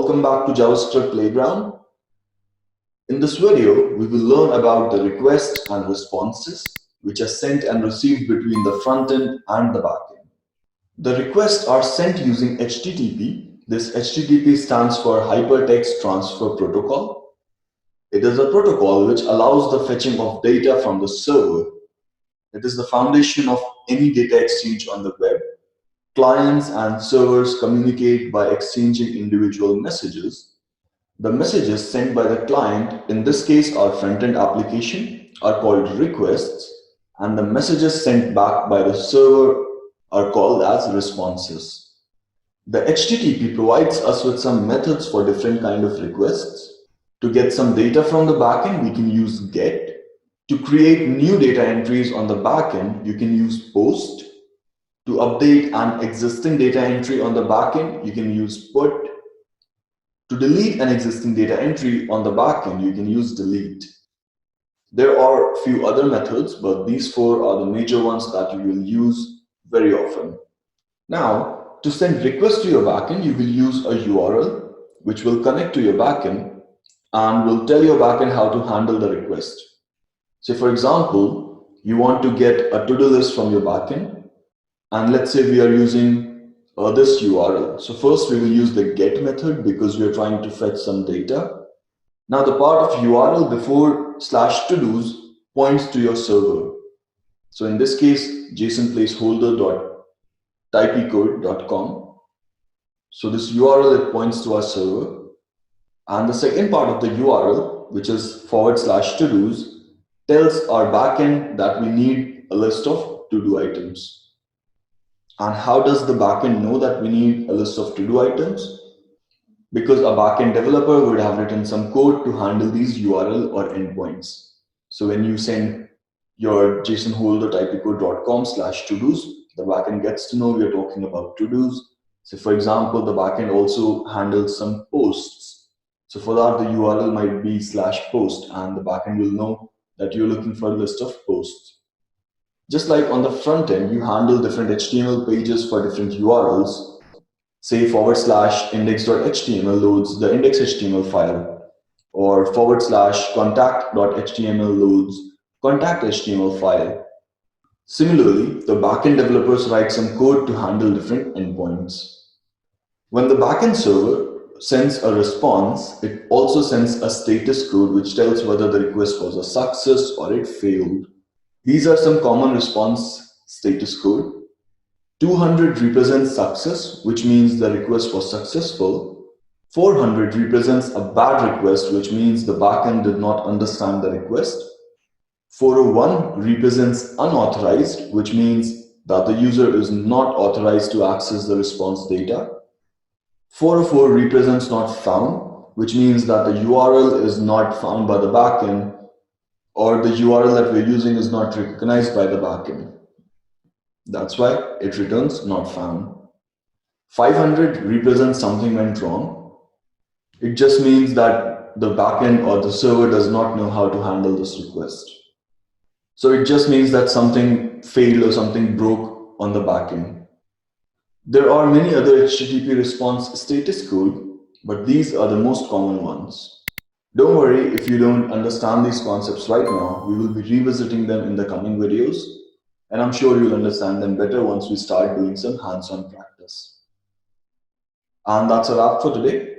welcome back to JavaScript Playground. In this video, we will learn about the requests and responses which are sent and received between the front end and the back end. The requests are sent using HTTP. This HTTP stands for Hypertext Transfer Protocol. It is a protocol which allows the fetching of data from the server. It is the foundation of any data exchange on the web. Clients and servers communicate by exchanging individual messages. The messages sent by the client, in this case our front-end application, are called requests, and the messages sent back by the server are called as responses. The HTTP provides us with some methods for different kind of requests. To get some data from the backend, we can use GET. To create new data entries on the backend, you can use POST. To update an existing data entry on the backend, you can use PUT. To delete an existing data entry on the backend, you can use delete. There are a few other methods, but these four are the major ones that you will use very often. Now, to send requests to your backend, you will use a URL which will connect to your backend and will tell your backend how to handle the request. So, for example, you want to get a to-do list from your backend. And let's say we are using this URL. So first we will use the get method because we are trying to fetch some data. Now the part of URL before /todos points to your server. So in this case, JSON placeholder.typecode.com. So this URL, it points to our server. And the second part of the URL, which is /todos, tells our backend that we need a list of to-do items. And how does the backend know that we need a list of to-do items? Because a backend developer would have written some code to handle these URL or endpoints. So when you send your JSON holder typecode.com/todos, the backend gets to know we are talking about to-dos. So for example, the backend also handles some posts. So for that, the URL might be /post, and the backend will know that you're looking for a list of posts. Just like on the front end, you handle different HTML pages for different URLs. Say /index.html loads the index.html file, or /contact.html loads contact.html file. Similarly, the backend developers write some code to handle different endpoints. When the backend server sends a response, it also sends a status code which tells whether the request was a success or it failed. These are some common response status code. 200 represents success, which means the request was successful. 400 represents a bad request, which means the backend did not understand the request. 401 represents unauthorized, which means that the user is not authorized to access the response data. 404 represents not found, which means that the URL is not found by the backend, or the URL that we're using is not recognized by the backend. That's why it returns not found. 500 represents something went wrong. It just means that the backend or the server does not know how to handle this request. So it just means that something failed or something broke on the backend. There are many other HTTP response status code, but these are the most common ones. Don't worry if you don't understand these concepts right now. We will be revisiting them in the coming videos, and I'm sure you'll understand them better once we start doing some hands-on practice. And that's a wrap for today.